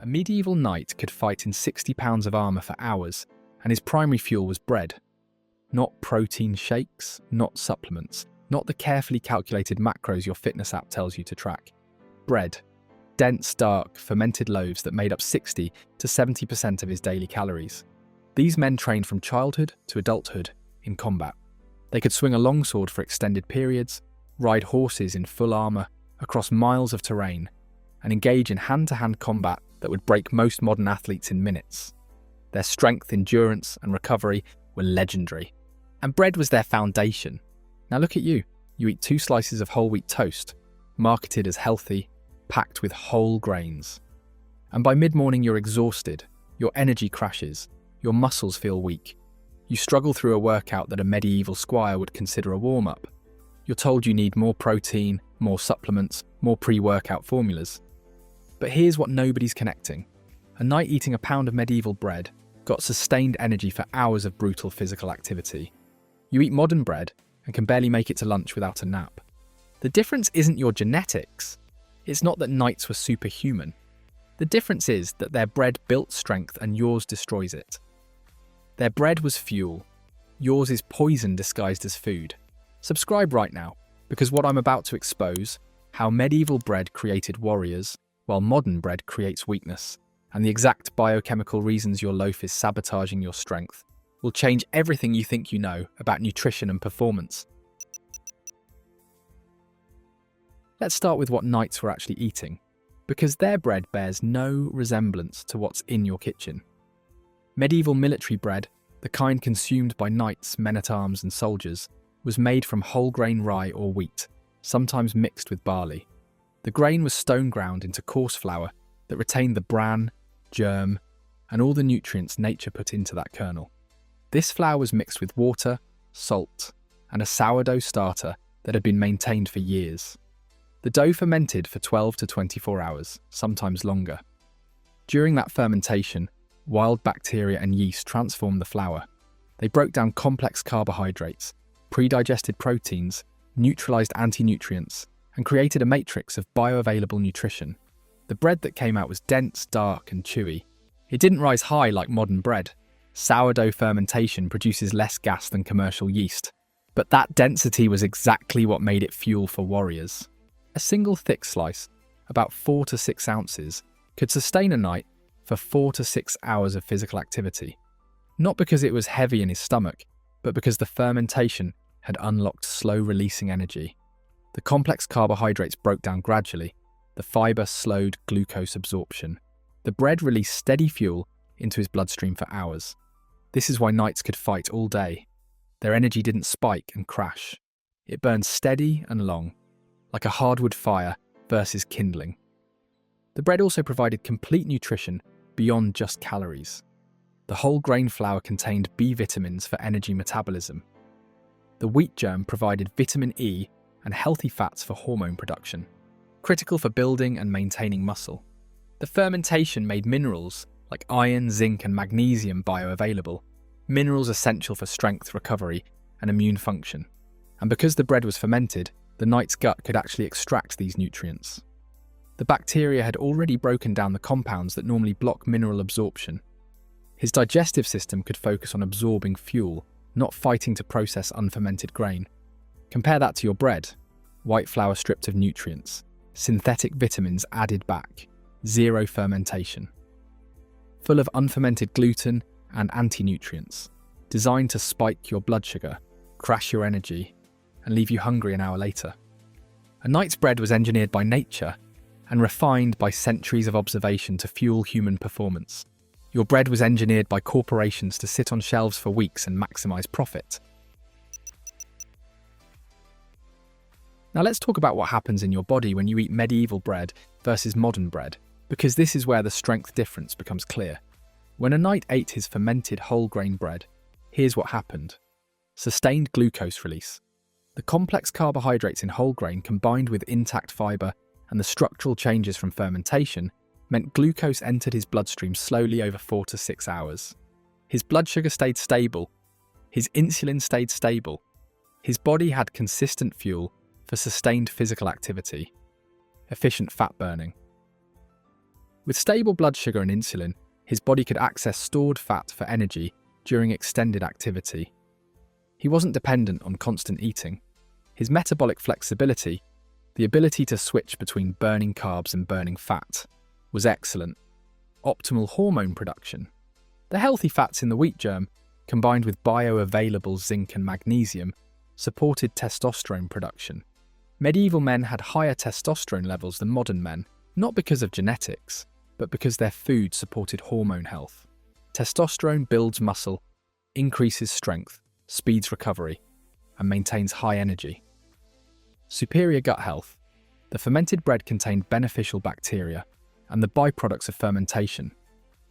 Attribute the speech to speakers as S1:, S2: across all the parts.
S1: A medieval knight could fight in 60 pounds of armour for hours, and his primary fuel was bread. Not protein shakes, not supplements, not the carefully calculated macros your fitness app tells you to track. Bread. Dense, dark, fermented loaves that made up 60 to 70% of his daily calories. These men trained from childhood to adulthood in combat. They could swing a longsword for extended periods, ride horses in full armour across miles of terrain, and engage in hand-to-hand combat that would break most modern athletes in minutes. Their strength, endurance, and recovery were legendary. And bread was their foundation. Now look at you. You eat 2 slices of whole wheat toast, marketed as healthy, packed with whole grains. And by mid-morning you're exhausted, your energy crashes, your muscles feel weak. You struggle through a workout that a medieval squire would consider a warm-up. You're told you need more protein, more supplements, more pre-workout formulas. But here's what nobody's connecting. A knight eating a pound of medieval bread got sustained energy for hours of brutal physical activity. You eat modern bread and can barely make it to lunch without a nap. The difference isn't your genetics. It's not that knights were superhuman. The difference is that their bread built strength and yours destroys it. Their bread was fuel. Yours is poison disguised as food. Subscribe right now, because what I'm about to expose, how medieval bread created warriors, while modern bread creates weakness, and the exact biochemical reasons your loaf is sabotaging your strength, will change everything you think you know about nutrition and performance. Let's start with what knights were actually eating, because their bread bears no resemblance to what's in your kitchen. Medieval military bread, the kind consumed by knights, men-at-arms and soldiers, was made from whole grain rye or wheat, sometimes mixed with barley. The grain was stone ground into coarse flour that retained the bran, germ, and all the nutrients nature put into that kernel. This flour was mixed with water, salt, and a sourdough starter that had been maintained for years. The dough fermented for 12 to 24 hours, sometimes longer. During that fermentation, wild bacteria and yeast transformed the flour. They broke down complex carbohydrates, pre-digested proteins, neutralized anti-nutrients, and created a matrix of bioavailable nutrition. The bread that came out was dense, dark, and chewy. It didn't rise high like modern bread. Sourdough fermentation produces less gas than commercial yeast, but that density was exactly what made it fuel for warriors. A single thick slice, about 4 to 6 ounces, could sustain a knight for 4 to 6 hours of physical activity. Not because it was heavy in his stomach, but because the fermentation had unlocked slow-releasing energy. The complex carbohydrates broke down gradually. The fibre slowed glucose absorption. The bread released steady fuel into his bloodstream for hours. This is why knights could fight all day. Their energy didn't spike and crash. It burned steady and long, like a hardwood fire versus kindling. The bread also provided complete nutrition beyond just calories. The whole grain flour contained B vitamins for energy metabolism. The wheat germ provided vitamin E and healthy fats for hormone production, critical for building and maintaining muscle. The fermentation made minerals like iron, zinc, and magnesium bioavailable, minerals essential for strength, recovery, and immune function. And because the bread was fermented, the knight's gut could actually extract these nutrients. The bacteria had already broken down the compounds that normally block mineral absorption. His digestive system could focus on absorbing fuel, not fighting to process unfermented grain. Compare that to your bread. White flour stripped of nutrients, synthetic vitamins added back, zero fermentation. Full of unfermented gluten and anti-nutrients, designed to spike your blood sugar, crash your energy, and leave you hungry an hour later. A knight's bread was engineered by nature and refined by centuries of observation to fuel human performance. Your bread was engineered by corporations to sit on shelves for weeks and maximize profit. Now let's talk about what happens in your body when you eat medieval bread versus modern bread, because this is where the strength difference becomes clear. When a knight ate his fermented whole grain bread, here's what happened. Sustained glucose release. The complex carbohydrates in whole grain combined with intact fibre and the structural changes from fermentation meant glucose entered his bloodstream slowly over 4 to 6 hours. His blood sugar stayed stable. His insulin stayed stable. His body had consistent fuel for sustained physical activity, efficient fat burning. With stable blood sugar and insulin, his body could access stored fat for energy during extended activity. He wasn't dependent on constant eating. His metabolic flexibility, the ability to switch between burning carbs and burning fat, was excellent. Optimal hormone production. The healthy fats in the wheat germ, combined with bioavailable zinc and magnesium, supported testosterone production. Medieval men had higher testosterone levels than modern men, not because of genetics, but because their food supported hormone health. Testosterone builds muscle, increases strength, speeds recovery, and maintains high energy. Superior gut health. The fermented bread contained beneficial bacteria and the byproducts of fermentation,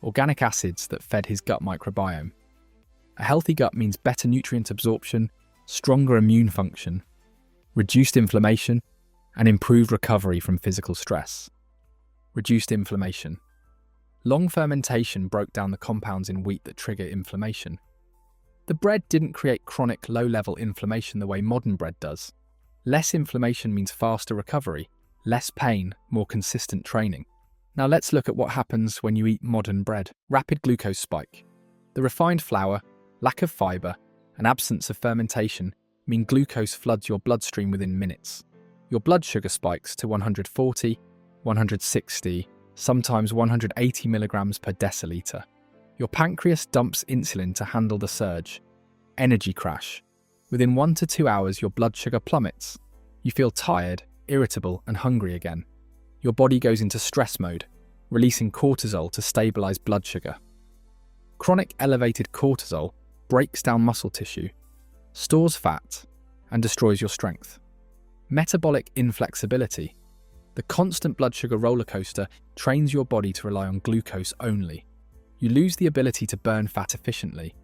S1: organic acids that fed his gut microbiome. A healthy gut means better nutrient absorption, stronger immune function, reduced inflammation, and improved recovery from physical stress. Reduced inflammation. Long fermentation broke down the compounds in wheat that trigger inflammation. The bread didn't create chronic low-level inflammation the way modern bread does. Less inflammation means faster recovery, less pain, more consistent training. Now let's look at what happens when you eat modern bread. Rapid glucose spike. The refined flour, lack of fibre, and absence of fermentation mean glucose floods your bloodstream within minutes. Your blood sugar spikes to 140, 160, sometimes 180 milligrams per deciliter. Your pancreas dumps insulin to handle the surge. Energy crash. Within 1 to 2 hours, your blood sugar plummets. You feel tired, irritable, and hungry again. Your body goes into stress mode, releasing cortisol to stabilize blood sugar. Chronic elevated cortisol breaks down muscle tissue, stores fat, and destroys your strength. Metabolic inflexibility. The constant blood sugar roller coaster trains your body to rely on glucose only. You lose the ability to burn fat efficiently.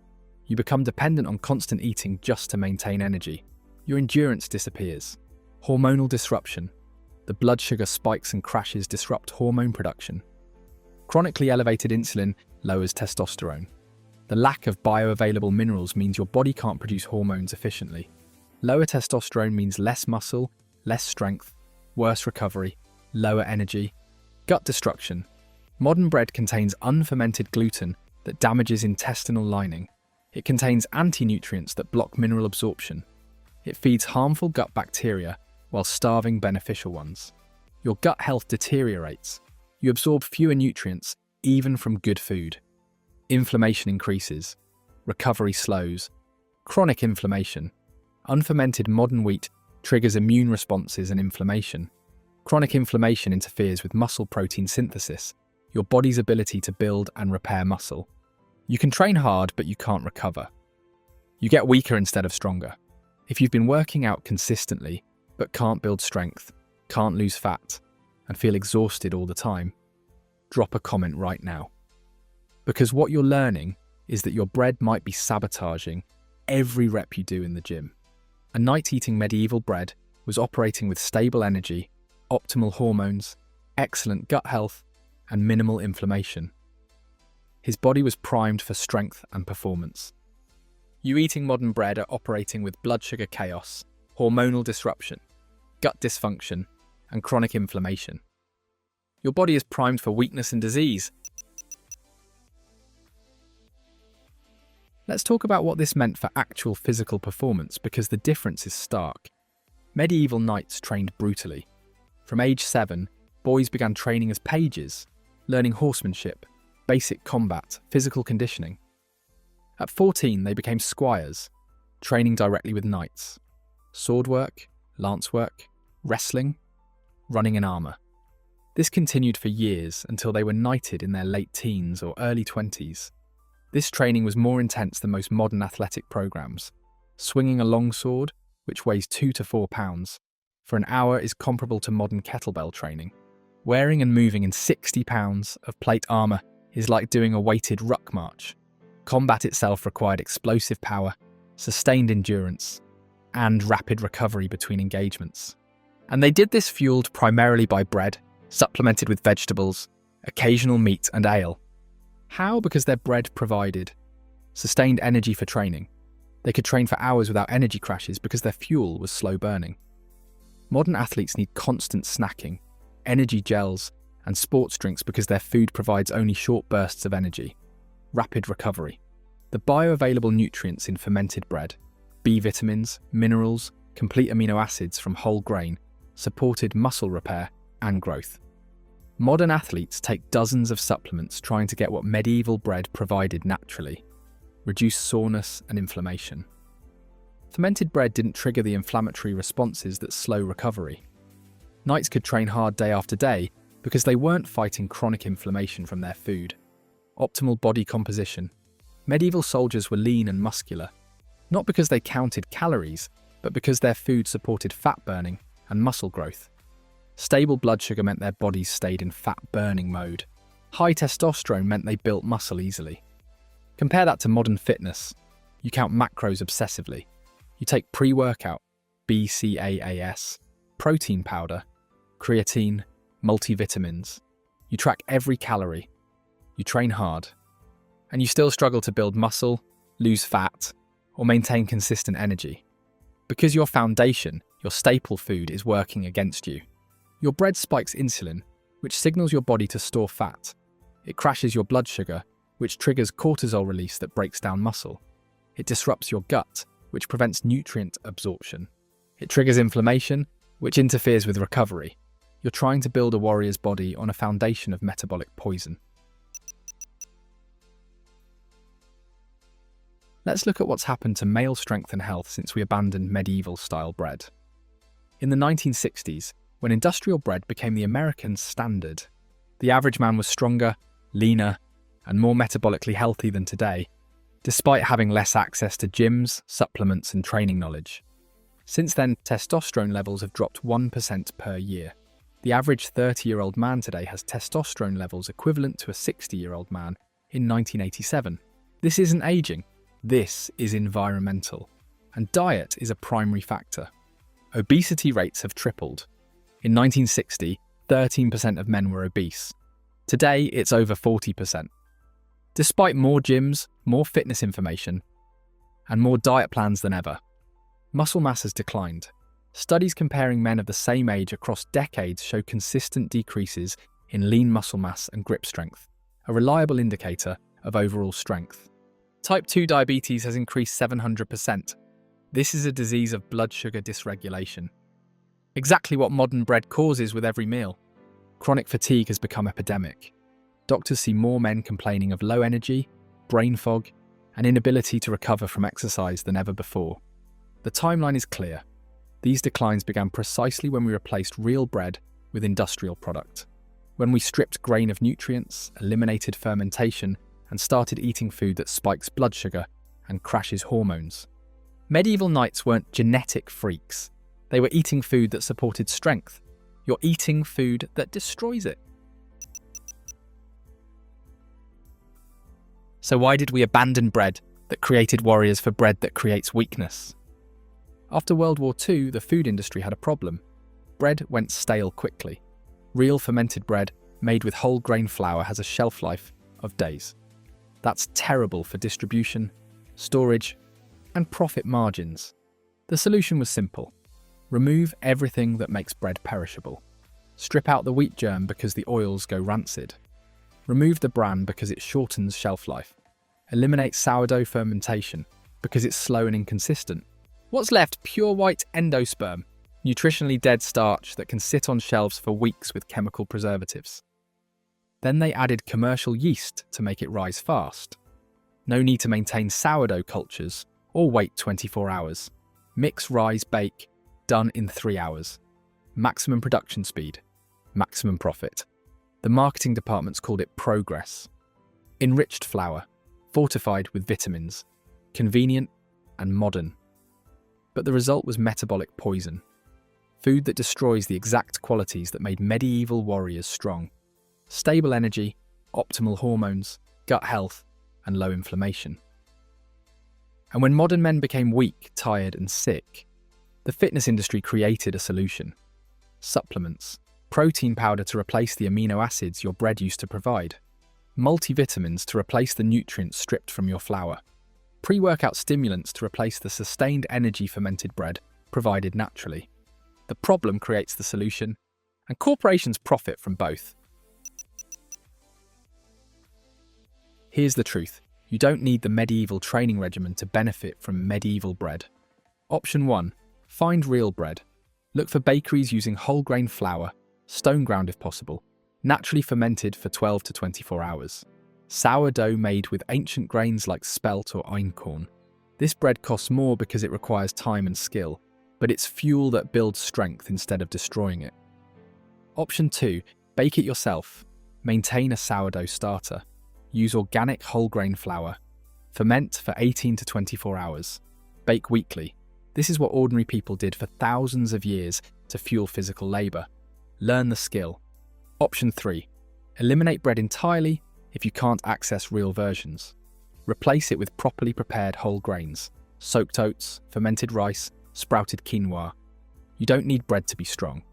S1: You become dependent on constant eating just to maintain energy. Your endurance disappears. Hormonal disruption. The blood sugar spikes and crashes disrupt hormone production. Chronically elevated insulin lowers testosterone. The lack of bioavailable minerals means your body can't produce hormones efficiently. Lower testosterone means less muscle, less strength, worse recovery, lower energy. Gut destruction. Modern bread contains unfermented gluten that damages intestinal lining. It contains anti-nutrients that block mineral absorption. It feeds harmful gut bacteria while starving beneficial ones. Your gut health deteriorates. You absorb fewer nutrients, even from good food. Inflammation increases. Recovery slows. Chronic inflammation. Unfermented modern wheat triggers immune responses and inflammation. Chronic inflammation interferes with muscle protein synthesis, your body's ability to build and repair muscle. You can train hard, but you can't recover. You get weaker instead of stronger. If you've been working out consistently, but can't build strength, can't lose fat, and feel exhausted all the time, drop a comment right now. Because what you're learning is that your bread might be sabotaging every rep you do in the gym. A knight eating medieval bread was operating with stable energy, optimal hormones, excellent gut health, and minimal inflammation. His body was primed for strength and performance. You eating modern bread are operating with blood sugar chaos, hormonal disruption, gut dysfunction, and chronic inflammation. Your body is primed for weakness and disease. Let's talk about what this meant for actual physical performance, because the difference is stark. Medieval knights trained brutally. From age 7, boys began training as pages, learning horsemanship, basic combat, physical conditioning. At 14, they became squires, training directly with knights. Sword work, lance work, wrestling, running in armour. This continued for years until they were knighted in their late teens or early 20s. This training was more intense than most modern athletic programs. Swinging a longsword, which weighs 2 to 4 pounds, for an hour is comparable to modern kettlebell training. Wearing and moving in 60 pounds of plate armour is like doing a weighted ruck march. Combat itself required explosive power, sustained endurance, and rapid recovery between engagements. And they did this fueled primarily by bread, supplemented with vegetables, occasional meat and ale. How? Because their bread provided sustained energy for training. They could train for hours without energy crashes because their fuel was slow burning. Modern athletes need constant snacking, energy gels, and sports drinks because their food provides only short bursts of energy. Rapid recovery. The bioavailable nutrients in fermented bread, B vitamins, minerals, complete amino acids from whole grain, supported muscle repair and growth. Modern athletes take dozens of supplements trying to get what medieval bread provided naturally: reduce soreness and inflammation. Fermented bread didn't trigger the inflammatory responses that slow recovery. Knights could train hard day after day because they weren't fighting chronic inflammation from their food. Optimal body composition. Medieval soldiers were lean and muscular, not because they counted calories, but because their food supported fat burning and muscle growth. Stable blood sugar meant their bodies stayed in fat-burning mode. High testosterone meant they built muscle easily. Compare that to modern fitness. You count macros obsessively. You take pre-workout, BCAAs, protein powder, creatine, multivitamins. You track every calorie. You train hard. And you still struggle to build muscle, lose fat, or maintain consistent energy. Because your foundation, your staple food, is working against you. Your bread spikes insulin, which signals your body to store fat. It crashes your blood sugar, which triggers cortisol release that breaks down muscle. It disrupts your gut, which prevents nutrient absorption. It triggers inflammation, which interferes with recovery. You're trying to build a warrior's body on a foundation of metabolic poison. Let's look at what's happened to male strength and health since we abandoned medieval-style bread. In the 1960s, when industrial bread became the American standard, the average man was stronger, leaner, and more metabolically healthy than today, despite having less access to gyms, supplements, and training knowledge. Since then, testosterone levels have dropped 1% per year. The average 30-year-old man today has testosterone levels equivalent to a 60-year-old man in 1987. This isn't aging. This is environmental. And diet is a primary factor. Obesity rates have tripled. In 1960, 13% of men were obese. Today, it's over 40%. Despite more gyms, more fitness information, and more diet plans than ever, muscle mass has declined. Studies comparing men of the same age across decades show consistent decreases in lean muscle mass and grip strength, a reliable indicator of overall strength. Type 2 diabetes has increased 700%. This is a disease of blood sugar dysregulation. Exactly what modern bread causes with every meal. Chronic fatigue has become epidemic. Doctors see more men complaining of low energy, brain fog, and inability to recover from exercise than ever before. The timeline is clear. These declines began precisely when we replaced real bread with industrial product. When we stripped grain of nutrients, eliminated fermentation, and started eating food that spikes blood sugar and crashes hormones. Medieval knights weren't genetic freaks. They were eating food that supported strength. You're eating food that destroys it. So why did we abandon bread that created warriors for bread that creates weakness? After World War II, the food industry had a problem. Bread went stale quickly. Real fermented bread made with whole grain flour has a shelf life of days. That's terrible for distribution, storage, and profit margins. The solution was simple. Remove everything that makes bread perishable. Strip out the wheat germ because the oils go rancid. Remove the bran because it shortens shelf life. Eliminate sourdough fermentation because it's slow and inconsistent. What's left? Pure white endosperm, nutritionally dead starch that can sit on shelves for weeks with chemical preservatives. Then they added commercial yeast to make it rise fast. No need to maintain sourdough cultures or wait 24 hours. Mix, rise, bake, done in 3 hours. Maximum production speed, maximum profit. The marketing departments called it progress. Enriched flour, fortified with vitamins, convenient and modern. But the result was metabolic poison. Food that destroys the exact qualities that made medieval warriors strong. Stable energy, optimal hormones, gut health, and low inflammation. And when modern men became weak, tired, and sick, the fitness industry created a solution. Supplements, protein powder to replace the amino acids your bread used to provide, multivitamins to replace the nutrients stripped from your flour, pre-workout stimulants to replace the sustained energy fermented bread provided naturally. The problem creates the solution, and corporations profit from both. Here's the truth. You don't need the medieval training regimen to benefit from medieval bread. Option 1. Find real bread. Look for bakeries using whole grain flour, stone ground if possible, naturally fermented for 12 to 24 hours. Sourdough made with ancient grains like spelt or einkorn. This bread costs more because it requires time and skill, but it's fuel that builds strength instead of destroying it. Option 2. Bake it yourself. Maintain a sourdough starter. Use organic whole grain flour. Ferment for 18 to 24 hours. Bake weekly. This is what ordinary people did for thousands of years to fuel physical labour. Learn the skill. Option 3. Eliminate bread entirely if you can't access real versions. Replace it with properly prepared whole grains, soaked oats, fermented rice, sprouted quinoa. You don't need bread to be strong.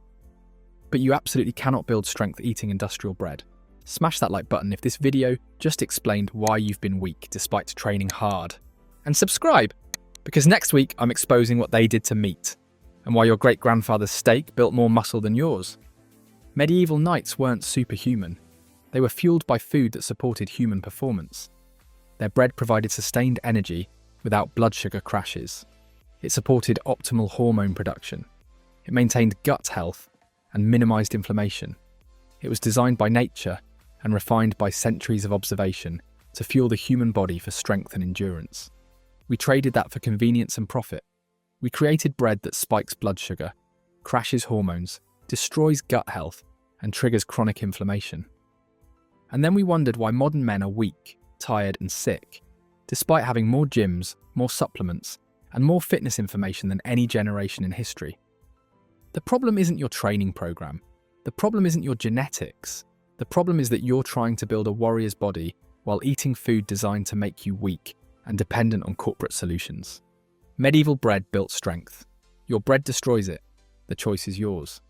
S1: But you absolutely cannot build strength eating industrial bread. Smash that like button if this video just explained why you've been weak despite training hard. And subscribe, because next week I'm exposing what they did to meat, and why your great-grandfather's steak built more muscle than yours. Medieval knights weren't superhuman. They were fueled by food that supported human performance. Their bread provided sustained energy without blood sugar crashes. It supported optimal hormone production. It maintained gut health and minimized inflammation. It was designed by nature and refined by centuries of observation to fuel the human body for strength and endurance. We traded that for convenience and profit. We created bread that spikes blood sugar, crashes hormones, destroys gut health, and triggers chronic inflammation. And then we wondered why modern men are weak, tired, and sick, despite having more gyms, more supplements, and more fitness information than any generation in history. The problem isn't your training program. The problem isn't your genetics. The problem is that you're trying to build a warrior's body while eating food designed to make you weak and dependent on corporate solutions. Medieval bread built strength. Your bread destroys it. The choice is yours.